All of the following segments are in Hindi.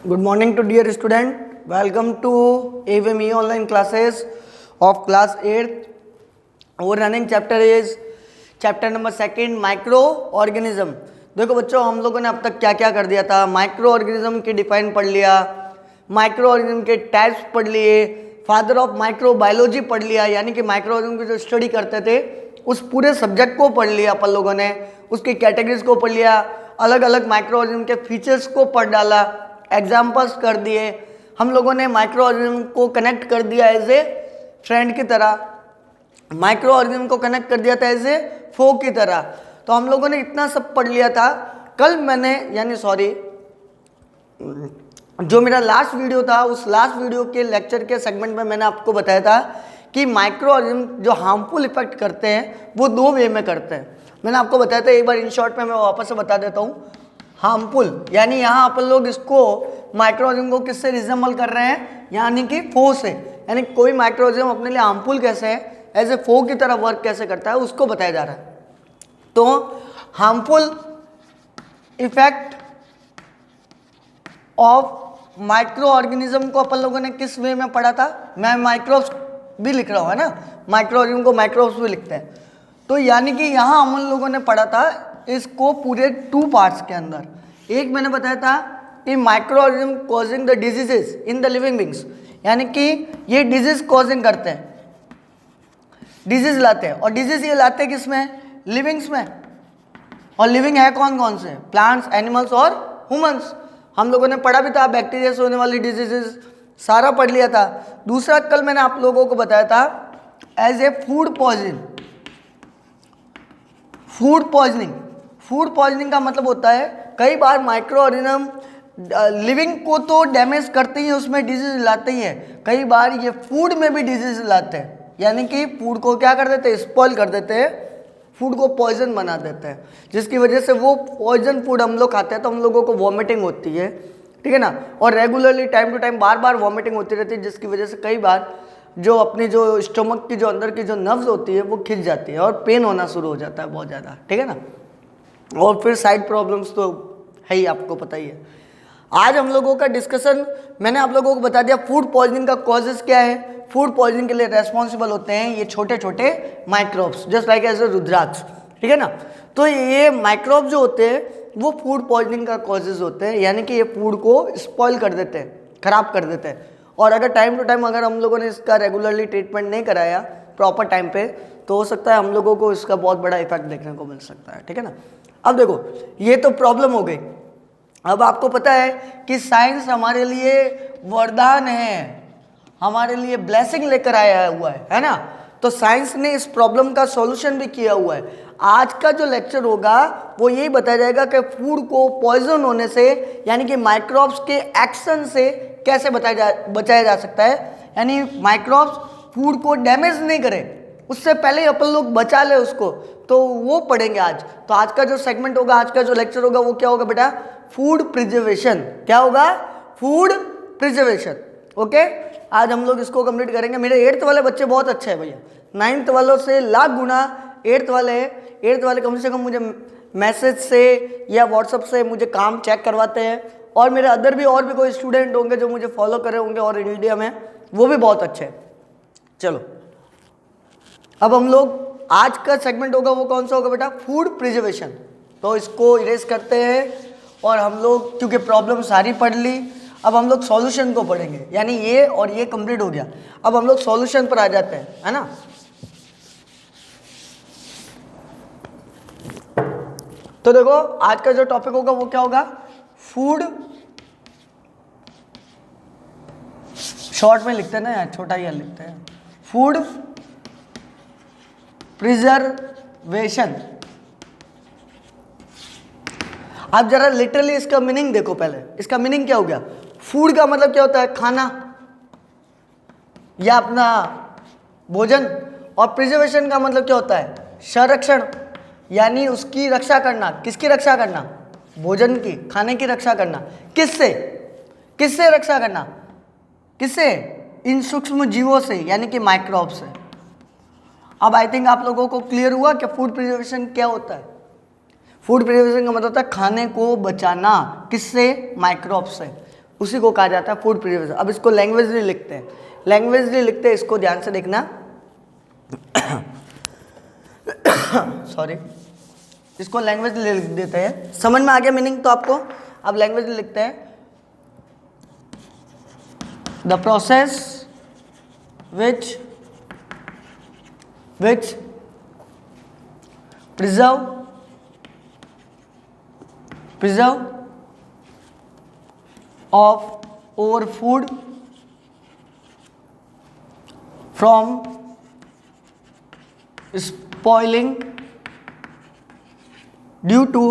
Good morning to dear student. Welcome to AVME online classes of class 8th. Our running chapter is chapter number 2 microorganism. देखो बच्चों, हम लोगों ने अब तक क्या क्या कर दिया था। माइक्रो ऑर्गेनिज्म की डिफाइन पढ़ लिया, माइक्रो ऑर्गेनिज्म के टाइप्स पढ़ लिए, फादर ऑफ माइक्रोबायोलॉजी पढ़ लिया, यानी कि माइक्रो ऑर्गेनिज्म की जो स्टडी करते थे उस पूरे सब्जेक्ट को पढ़ लिया अपन लोगों ने, उसकी कैटेगरीज को पढ़ लिया, अलग अलग माइक्रो ऑर्गेनिज्म के फीचर्स को पढ़ डाला, एग्जाम्पल्स कर दिए। हम लोगों ने माइक्रो ऑर्गेनिज्म को कनेक्ट कर दिया एज ए फ्रेंड की तरह, माइक्रो ऑर्गेनिज्म को कनेक्ट कर दिया था एज ए फो की तरह। तो हम लोगों ने इतना सब पढ़ लिया था। कल मैंने जो मेरा लास्ट वीडियो था, उस लास्ट वीडियो के लेक्चर के सेगमेंट में मैंने आपको बताया था कि माइक्रो ऑर्गेनिज्म जो हार्मफुल इफेक्ट करते हैं वो दो वे में करते हैं। मैंने आपको बताया था, एक बार इन शॉर्ट में मैं वापस से बता देता हूँ। हार्मफुल यानी यहाँ अपन लोग इसको माइक्रो ऑर्गेनिज्म को किससे रिजेंबल कर रहे हैं, यानी कि फो से। यानी कोई माइक्रो ऑर्गेनिज्म अपने लिए हार्मफुल कैसे है, एज ए फो की तरह वर्क कैसे करता है, उसको बताया जा रहा है। तो harmful effect of micro organism को अपन लोगों ने किस वे में पढ़ा था। मैं माइक्रोब्स भी लिख रहा हूँ, है ना, माइक्रो ऑर्गेनिज्म को माइक्रोब्स भी लिखते हैं। तो यानी कि यहाँ हम लोगों ने पढ़ा था इसको पूरे 2 पार्ट्स के अंदर। एक मैंने बताया था कि micro organism causing the diseases in the living beings, यानी कि ये डिजीज कॉजिंग करते हैं, डिजीज लाते हैं। और डिजीज ये लाते हैं किसमें, लिविंग्स में। और लिविंग है कौन कौन से, प्लांट्स, एनिमल्स और ह्यूमंस। हम लोगों ने पढ़ा भी था बैक्टीरिया से होने वाली डिजीजेस, सारा पढ़ लिया था। दूसरा कल मैंने आप लोगों को बताया था as a food poisoning. Food poisoning, food poisoning का मतलब होता है कई बार माइक्रो ऑर्गेनिज्म लिविंग को तो डैमेज करते ही, उसमें डिजीज लाते ही है, कई बार ये फूड में भी डिजीज लाते हैं। यानी कि फूड को क्या कर देते हैं, स्पॉइल कर देते हैं, फूड को पॉइजन बना देते हैं, जिसकी वजह से वो पॉइजन फूड हम लोग खाते हैं तो हम लोगों को वॉमिटिंग होती है, ठीक है ना। और रेगुलरली टाइम टू टाइम बार बार वॉमिटिंग होती रहती है, जिसकी वजह से कई बार जो अपनी जो स्टमक की जो अंदर की जो नर्व्स होती है वो खिंच जाती है और पेन होना शुरू हो जाता है बहुत ज़्यादा, ठीक है ना। और फिर साइड प्रॉब्लम्स तो है ही, आपको पता ही है। आज हम लोगों का डिस्कशन, मैंने आप लोगों को बता दिया फूड पॉइजनिंग का कॉजेज क्या है। फूड पॉइजनिंग के लिए रेस्पॉन्सिबल होते हैं ये छोटे छोटे microbes, just like as a rudraksha, ठीक है ना। तो ये माइक्रोब्स जो होते हैं वो फूड पॉइजनिंग का कॉजेज होते हैं, यानी कि ये फूड को स्पॉइल कर देते हैं, खराब कर देते हैं। और अगर टाइम टू टाइम अगर हम लोगों ने इसका रेगुलरली ट्रीटमेंट नहीं कराया प्रॉपर टाइम पे, तो हो सकता है हम लोगों को इसका बहुत बड़ा इफेक्ट देखने को मिल सकता है, ठीक है ना। अब देखो, ये तो प्रॉब्लम हो गई। अब आपको पता है कि साइंस हमारे लिए वरदान है, हमारे लिए ब्लेसिंग लेकर आया हुआ है ना। तो साइंस ने इस प्रॉब्लम का सॉल्यूशन भी किया हुआ है। आज का जो लेक्चर होगा वो यही बताया जाएगा कि फूड को पॉइजन होने से, यानी कि माइक्रोब्स के एक्शन से कैसे बचाया जा सकता है। यानी माइक्रोब्स फूड को डैमेज नहीं करे, उससे पहले ही अपन लोग बचा ले उसको, तो वो पढ़ेंगे आज। तो आज का जो सेगमेंट होगा, आज का जो लेक्चर होगा वो क्या होगा बेटा, फूड प्रिजर्वेशन। क्या होगा, फूड प्रिजर्वेशन। ओके, आज हम लोग इसको कंप्लीट करेंगे। मेरे 8th वाले बच्चे बहुत अच्छे हैं भैया, 9th वालों से लाख गुना 8th वाले हैं। 8th वाले कम से कम मुझे मैसेज से या व्हाट्सएप से मुझे काम चेक करवाते हैं, और मेरे अदर भी और भी कोई स्टूडेंट होंगे जो मुझे फॉलो करे होंगे और इंडिया में, वो भी बहुत अच्छे हैं। चलो, अब हम लोग आज का सेगमेंट होगा वो कौन सा होगा बेटा, फूड प्रिजर्वेशन। तो इसको इरेज करते हैं, और हम लोग क्योंकि प्रॉब्लम सारी पढ़ ली, अब हम लोग सॉल्यूशन को पढ़ेंगे। यानी ये और ये कंप्लीट हो गया, अब हम लोग सॉल्यूशन पर आ जाते हैं, है ना। तो देखो, आज का जो टॉपिक होगा वो क्या होगा, फूड, शॉर्ट में लिखते हैं ना यार, छोटा ही लिखते हैं, फूड प्रिजर्वेशन। आप जरा लिटरली इसका मीनिंग देखो पहले। इसका मीनिंग क्या हो गया, फूड का मतलब क्या होता है, खाना या अपना भोजन। और प्रिजर्वेशन का मतलब क्या होता है, संरक्षण, यानी उसकी रक्षा करना। किसकी रक्षा करना, भोजन की, खाने की रक्षा करना। किससे, किससे रक्षा करना, किससे, इन सूक्ष्म जीवों से, यानी कि माइक्रोब से। अब आई थिंक आप लोगों को क्लियर हुआ कि फूड प्रिजर्वेशन क्या होता है। फूड प्रिजर्वेशन का मतलब होता है खाने को बचाना, किससे, माइक्रोब से। उसी को कहा जाता है फूड प्रिजर्वेशन। अब इसको लैंग्वेजली लिखते हैं, लैंग्वेजली लिखते हैं, इसको ध्यान से देखना सॉरी, इसको लैंग्वेजली लिख देते हैं। समझ में आ गया मीनिंग तो आपको? अब लैंग्वेजली लिखते हैं, the process which preserve of our food from spoiling due to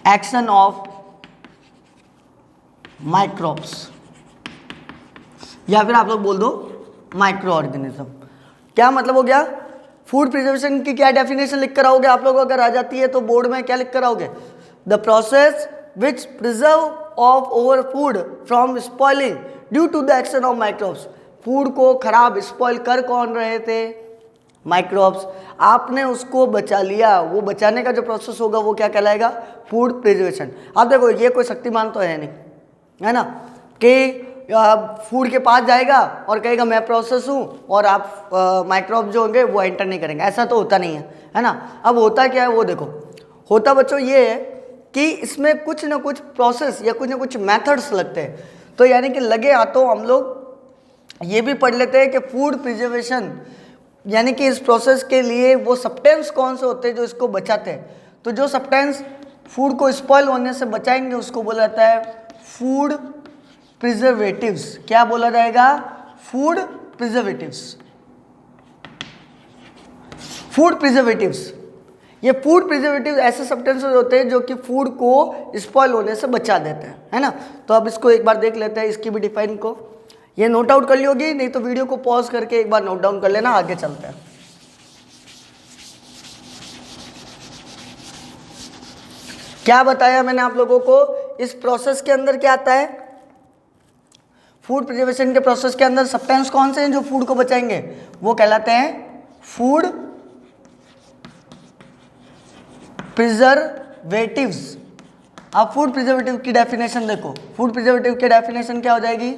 action of microbes, या फिर आप लोग बोल दो माइक्रो ऑर्गेनिज्म। क्या मतलब हो गया? फूड प्रिजर्वेशन की क्या डेफिनेशन लिख कर आओगे आप लोग? अगर आ जाती है तो बोर्ड में क्या लिख कर आओगे? The process which preserve of over food from spoiling due to the action of microbes. Food को खराब स्पॉइल कर कौन रहे थे? माइक्रोब्स। आपने उसको बचा लिया, वो बचाने का जो प्रोसेस होगा वो क्या कहलाएगा? Food preservation. आप देखो ये कोई शक्तिमान तो है नहीं, है ना, कि फूड के पास जाएगा और कहेगा मैं प्रोसेस हूँ और आप माइक्रोब जो होंगे वो एंटर नहीं करेंगे। ऐसा तो होता नहीं है ना। अब होता क्या है वो देखो, होता बच्चों ये है कि इसमें कुछ ना कुछ प्रोसेस या कुछ ना कुछ मेथड्स लगते हैं। तो यानी कि लगे हाथों हम लोग ये भी पढ़ लेते हैं कि फूड प्रिजर्वेशन यानी कि इस प्रोसेस के लिए वो सब्सटेंस कौन से होते हैं जो इसको बचाते हैं। तो जो सब्सटेंस फूड को स्पॉइल होने से बचाएंगे उसको बोला जाता है फूड प्रिजर्वेटिव्स। क्या बोला जाएगा? Food preservatives. फूड प्रिजर्वेटिव्स, ये फूड प्रिजर्वेटिव ऐसे सब्सटेंसेस होते हैं जो कि फूड को स्पॉइल होने से बचा देते हैं, है ना। तो अब इसको एक बार देख लेते हैं, इसकी भी डिफाइन को। ये नोट आउट कर लियोगी, नहीं तो वीडियो को पॉज करके एक बार नोट डाउन कर लेना, आगे चलते हैं। क्या बताया मैंने आप लोगों को? इस प्रोसेस के अंदर क्या आता है? फूड प्रिजर्वेशन के प्रोसेस के अंदर सब्सटेंस कौन से हैं जो फूड को बचाएंगे? वो कहलाते हैं फूड प्रिजर्वेटिव्स। अब फूड प्रिजर्वेटिव की डेफिनेशन देखो, फूड प्रिजर्वेटिव की डेफिनेशन क्या हो जाएगी?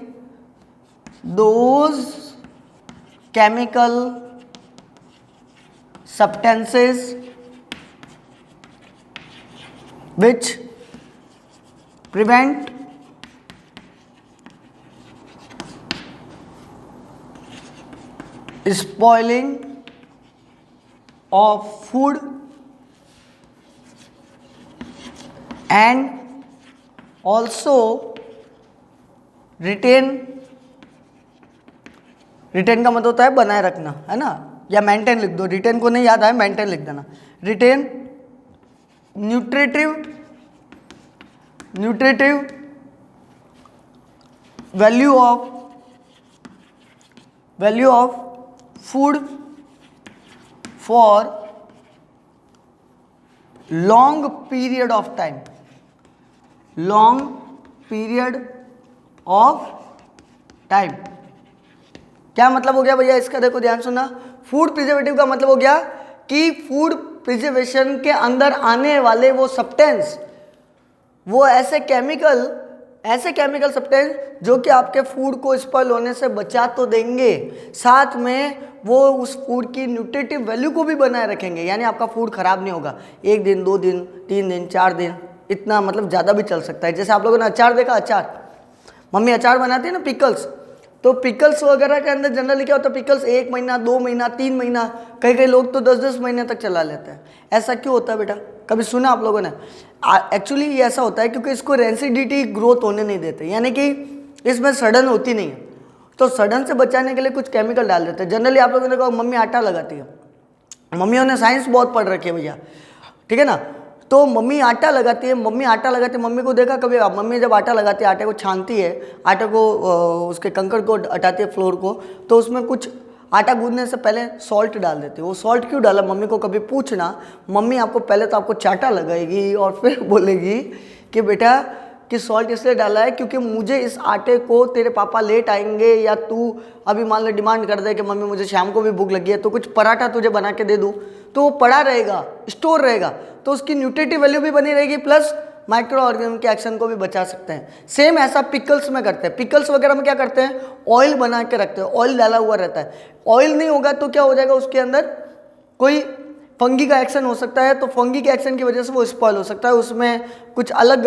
Those chemical substances which prevent spoiling of food and also retain का मतलब होता है बनाए रखना, है ना, या मेंटेन लिख दो। रिटेन को नहीं याद आए, मेंटेन लिख देना। Retain nutritive value of food for long period of time. क्या मतलब हो गया भैया इसका? देखो ध्यान सुनना। फूड प्रिजर्वेटिव का मतलब हो गया कि फूड प्रिजर्वेशन के अंदर आने वाले वो सब्सटेंस, वो ऐसे केमिकल सब्सटेंस जो कि आपके फूड को स्पॉइल होने से बचा तो देंगे, साथ में वो उस फूड की न्यूट्रिटिव वैल्यू को भी बनाए रखेंगे। यानी आपका फूड खराब नहीं होगा। 1 दिन, 2 दिन, 3 दिन, 4 दिन, इतना मतलब ज़्यादा भी चल सकता है। जैसे आप लोगों ने अचार देखा, अचार मम्मी अचार बनाती है ना, पिकल्स। तो पिकल्स वगैरह के अंदर जनरली क्या होता है? पिकल्स 1 महीना, 2 महीना, 3 महीना, कई लोग तो 10-10 महीने तक चला लेते हैं। ऐसा क्यों होता है बेटा? कभी सुना आप लोगों ने? एक्चुअली ये ऐसा होता है क्योंकि इसको रेंसिडिटी ग्रोथ होने नहीं देते, यानी कि इसमें सड़न होती नहीं है। तो सड़न से बचाने के लिए कुछ केमिकल डाल देते हैं। जनरली आप लोगों ने कहा मम्मी आटा लगाती है, मम्मियों ने साइंस बहुत पढ़ रखी है भैया, ठीक है ना। तो मम्मी आटा लगाती है, मम्मी को देखा कभी? मम्मी जब आटा लगाती है, आटे को छानती है, आटे को उसके कंकड़ को हटाती है, फ्लोर को, तो उसमें कुछ आटा गूंदने से पहले सॉल्ट डाल देती है। वो सॉल्ट क्यों डाला? मम्मी को कभी पूछना, मम्मी आपको पहले तो आपको चाटा लगाएगी और फिर बोलेगी कि बेटा कि सॉल्ट इसलिए डाला है क्योंकि मुझे इस आटे को तेरे पापा लेट आएंगे, या तू अभी मान लो डिमांड कर दे कि मम्मी मुझे शाम को भी भूख लगी है तो कुछ पराठा तुझे बना के दे दूँ, तो वो पड़ा रहेगा, स्टोर रहेगा, तो उसकी न्यूट्रिटिव वैल्यू भी बनी रहेगी, प्लस माइक्रो ऑर्गेनिज्म के एक्शन को भी बचा सकते हैं। सेम ऐसा पिकल्स में करते हैं। पिकल्स वगैरह में क्या करते हैं, ऑयल बना के रखते हैं, ऑयल डाला हुआ रहता है। ऑयल नहीं होगा तो क्या हो जाएगा, उसके अंदर कोई फंगी का एक्शन हो सकता है, तो फंगी के एक्शन की वजह से वो स्पॉइल हो सकता है, उसमें कुछ अलग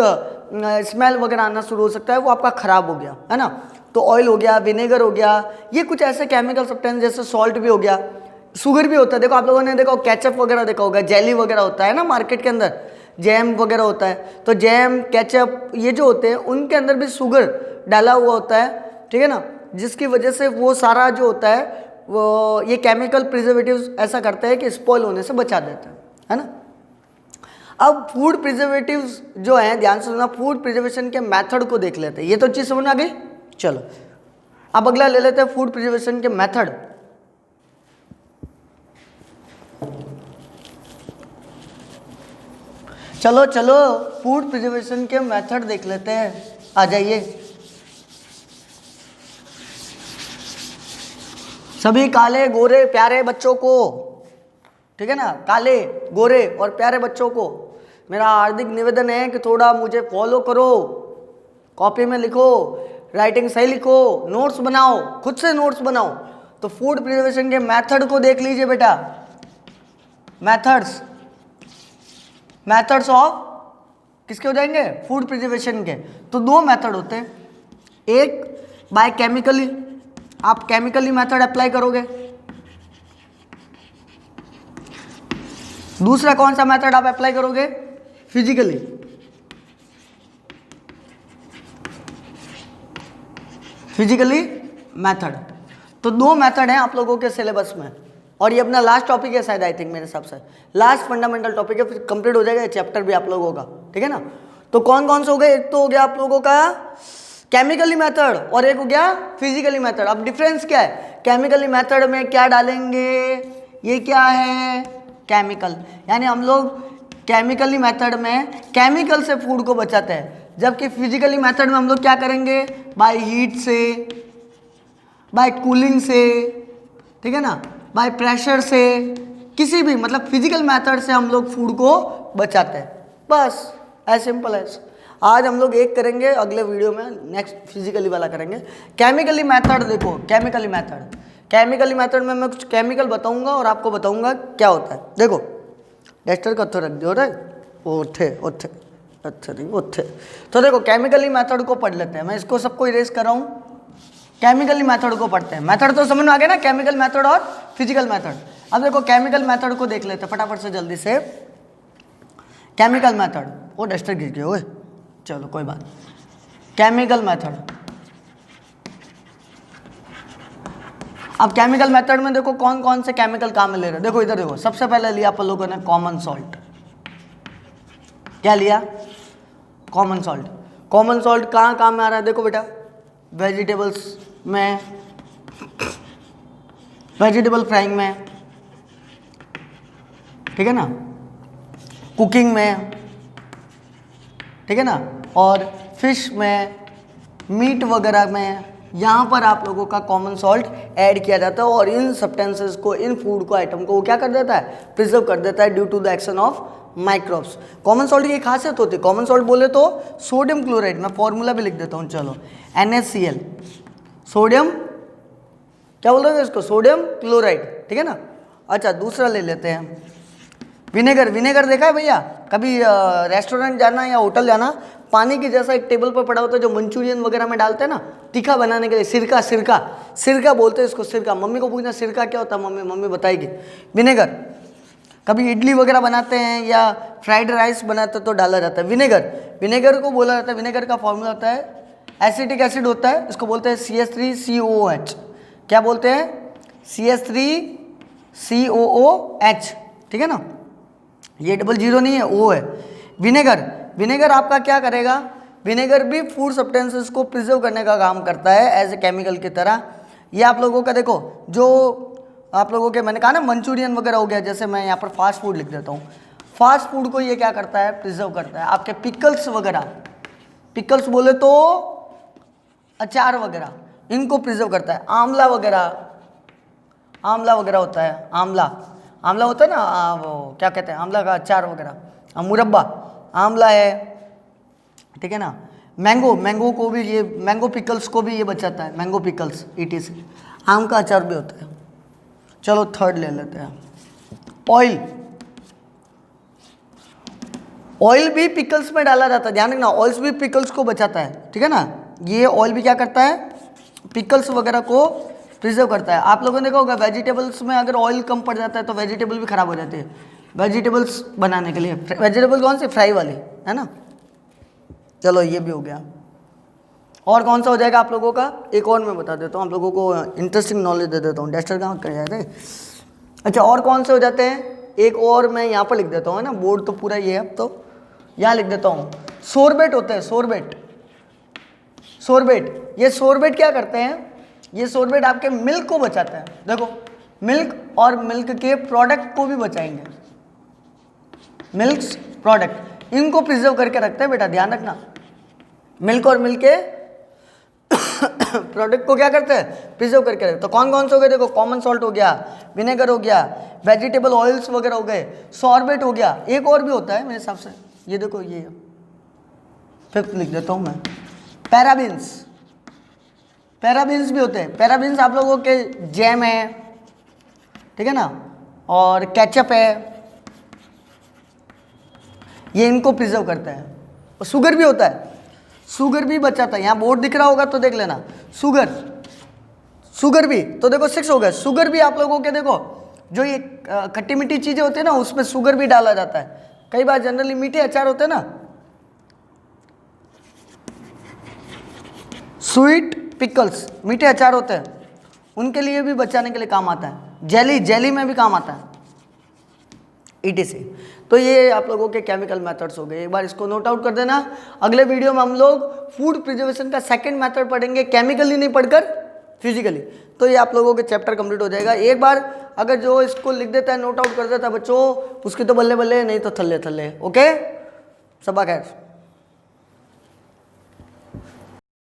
स्मेल वगैरह आना शुरू हो सकता है, वो आपका खराब हो गया, है ना। तो ऑयल हो गया, विनेगर हो गया, ये कुछ ऐसे केमिकल सब्सटेंस, जैसे सॉल्ट भी हो गया, शुगर भी होता है। देखो आप लोगों ने देखा केचप वगैरह देखा होगा, जेली वगैरह होता है ना मार्केट के अंदर, जैम वगैरह होता है, तो जैम, केचप, ये जो होते हैं उनके अंदर भी शुगर डाला हुआ होता है, ठीक है ना, जिसकी वजह से वो सारा जो होता है वो ये केमिकल प्रिजर्वेटिव्स ऐसा करते हैं कि स्पॉइल होने से बचा देते हैं, है ना। अब फूड प्रिजर्वेटिव्स जो हैं, ध्यान से सुनना, फूड प्रिजर्वेशन के मेथड को देख लेते हैं। ये तो चीज़ समझ में आ गई। चलो अब अगला ले लेते हैं फूड प्रिजर्वेशन के मेथड। चलो चलो फूड प्रिजर्वेशन के मेथड देख लेते हैं, आ जाइए सभी काले गोरे प्यारे बच्चों को, ठीक है ना, काले गोरे और प्यारे बच्चों को मेरा हार्दिक निवेदन है कि थोड़ा मुझे फॉलो करो, कॉपी में लिखो, राइटिंग सही लिखो, नोट्स बनाओ, खुद से नोट्स बनाओ। तो फूड प्रिजर्वेशन के मेथड को देख लीजिए बेटा। मेथड्स ऑफ किसके हो जाएंगे, फूड प्रिजर्वेशन के। तो दो मेथड होते हैं, एक बाय केमिकली, आप केमिकली मेथड अप्लाई करोगे, दूसरा कौन सा मेथड आप अप्लाई करोगे, फिजिकली। Physically method. तो दो मेथड हैं आप लोगों के सिलेबस में, और ये अपना लास्ट टॉपिक है शायद, आई थिंक मेरे हिसाब से लास्ट फंडामेंटल टॉपिक है, फिर कंप्लीट हो जाएगा ये चैप्टर भी आप लोगों का, ठीक है ना। तो कौन कौन से हो गए, एक तो हो गया आप लोगों का केमिकली मेथड और एक हो गया फिजिकली मेथड। अब डिफरेंस क्या है, केमिकली मेथड में क्या डालेंगे, ये क्या है, केमिकल, यानी हम लोग केमिकली मेथड में केमिकल से फूड को बचाते हैं, जबकि फिजिकली मेथड में हम लोग क्या करेंगे, बाय हीट से, बाय कूलिंग से, ठीक है ना, बाय प्रेशर से, किसी भी मतलब फिजिकल मेथड से हम लोग फूड को बचाते हैं, बस एज सिंपल एज। आज हम लोग एक करेंगे, अगले वीडियो में नेक्स्ट फिजिकली वाला करेंगे। केमिकली मेथड देखो, केमिकली मेथड में मैं कुछ केमिकल बताऊंगा और आपको बताऊंगा क्या होता है। देखो डस्टर का रख दो रे, ओथे ओथे अच्छा नहीं ओथे। तो देखो केमिकली मेथड को पढ़ लेते हैं, मैं इसको सबको इरेज कर रहा हूँ, केमिकली मेथड को पढ़ते हैं। मेथड तो समझ में आ गया ना, केमिकल मेथड और फिजिकल मेथड। अब देखो केमिकल मेथड को देख लेते हैं फटाफट से जल्दी से। केमिकल मेथड, वो डस्टर गिर गया ओए, चलो कोई बात। केमिकल मेथड, अब केमिकल मेथड में देखो कौन कौन से केमिकल काम में ले रहे हैं। देखो इधर देखो, सबसे पहले लिया आप लोगों ने कॉमन सॉल्ट। क्या लिया, कॉमन सॉल्ट। कॉमन सॉल्ट कहाँ काम में आ रहा है, देखो बेटा वेजिटेबल्स में, वेजिटेबल फ्राइंग में, ठीक है ना, कुकिंग में, ठीक है ना, और फिश में, मीट वगैरह में, यहाँ पर आप लोगों का कॉमन सॉल्ट ऐड किया जाता है, और इन सब्सटेंसेस को, इन फूड को, आइटम को वो क्या कर देता है, प्रिजर्व कर देता है due to the action of microbes. Common salt की खासियत होती है, कॉमन सॉल्ट बोले तो सोडियम क्लोराइड, मैं फॉर्मूला भी लिख देता हूँ, चलो NaCl, सोडियम क्या बोल रहे हैं इसको, सोडियम क्लोराइड, ठीक है ना। अच्छा दूसरा ले लेते हैं विनेगर। विनेगर देखा है भैया कभी, रेस्टोरेंट जाना या होटल जाना, पानी की जैसा एक टेबल पर पड़ा होता है जो मंचूरियन वगैरह में डालते हैं ना तीखा बनाने के लिए, सिरका, सिरका सिरका बोलते हैं इसको, सिरका। मम्मी को पूछना सिरका क्या होता है, मम्मी बताएगी। विनेगर, कभी इडली वगैरह बनाते हैं या फ्राइड राइस बनाते हैं तो डाला जाता है विनेगर। विनेगर को बोला जाता है, विनेगर का फॉर्मूला होता है एसिटिक एसिड होता है, इसको बोलते हैं CH3COOH। क्या बोलते हैं, CH3COOH, ठीक है ना, ये डबल जीरो नहीं है, O है। विनेगर, विनेगर आपका क्या करेगा, विनेगर भी फूड सब्सटेंसेस को प्रिजर्व करने का काम करता है एज ए केमिकल की तरह। ये आप लोगों का देखो, जो आप लोगों के मैंने कहा ना मंचूरियन वगैरह हो गया, जैसे मैं यहाँ पर फास्ट फूड लिख देता हूँ, फास्ट फूड को ये क्या करता है, प्रिजर्व करता है। आपके पिकल्स वगैरह, पिकल्स बोले तो अचार वगैरह, इनको प्रिजर्व करता है। आंवला वगैरह, आंवला वगैरह होता है, आंवला, आंवला होता है ना, वो क्या कहते हैं, आंवला का अचार वगैरह, मुरब्बा, आंवला है, ठीक है ना। मैंगो को भी ये, मैंगो पिकल्स को भी ये बचाता है, मैंगो पिकल्स ETC। आम का अचार भी होता है। चलो थर्ड ले लेते हैं, ऑयल भी पिकल्स में डाला जाता है, ध्यान रखना, ऑयल्स भी पिकल्स को बचाता है, ठीक है ना। ये ऑयल भी क्या करता है, पिकल्स वगैरह को प्रिजर्व करता है। आप लोगों ने देखा होगा वेजिटेबल्स में अगर ऑयल कम पड़ जाता है तो वेजिटेबल भी खराब हो जाती है। वेजिटेबल्स बनाने के लिए, वेजिटेबल कौन सी, फ्राई वाली, है ना। चलो ये भी हो गया। और कौन सा हो जाएगा आप लोगों का, एक और मैं बता देता हूँ आप लोगों को, इंटरेस्टिंग नॉलेज दे देता हूँ। डस्टर कहाँ कर जाते हैं। अच्छा, और कौन से हो जाते हैं, एक और मैं यहाँ पर लिख देता हूँ, है ना, बोर्ड तो पूरा ये है, अब तो यहाँ लिख देता हूँ। सोरबेट होते हैं, सोरबेट। ये सोरबेट क्या करते हैं, ये सोरबेट आपके मिल्क को बचाता है। देखो, मिल्क और मिल्क के प्रोडक्ट को भी बचाएंगे, मिल्क प्रोडक्ट इनको प्रिजर्व करके रखते हैं बेटा, ध्यान रखना। मिल्क और मिल्क के प्रोडक्ट को क्या करते हैं, प्रिजर्व करके रखते। तो कौन कौन से हो गए, देखो, कॉमन सॉल्ट हो गया, विनेगर हो गया, वेजिटेबल ऑयल्स वगैरह हो गए, सॉर्बेट हो गया। एक और भी होता है मेरे हिसाब से, ये देखो, ये फिफ्थ लिख देता हूँ मैं, पैराबीन्स भी होते हैं। पैराबीन्स आप लोगों के जैम है, ठीक है ना, और केचप है, ये इनको प्रिजर्व करता है। और शुगर भी होता है, शुगर भी बचाता है। यहाँ बोर्ड दिख रहा होगा तो देख लेना, शुगर भी, तो देखो 6 हो गए। शुगर भी आप लोगों के, देखो, जो ये खट्टी मीठी चीजें होती है ना, उसमें शुगर भी डाला जाता है। कई बार जनरली मीठे अचार होते हैं ना, स्वीट पिकल्स, मीठे अचार होते हैं, उनके लिए भी बचाने के लिए काम आता है। जेली में भी काम आता है, ETC। तो ये आप लोगों के केमिकल मेथड्स हो गए, एक बार इसको नोट आउट कर देना। अगले वीडियो में हम लोग फूड प्रिजर्वेशन का सेकंड मेथड पढ़ेंगे, केमिकली नहीं पढ़कर फिजिकली। तो ये आप लोगों के चैप्टर कंप्लीट हो जाएगा। एक बार अगर जो इसको लिख देता है, नोट आउट कर देता है बच्चों, उसकी तो बल्ले बल्ले, नहीं तो थल्ले थल्ले। ओके, सबा खैर।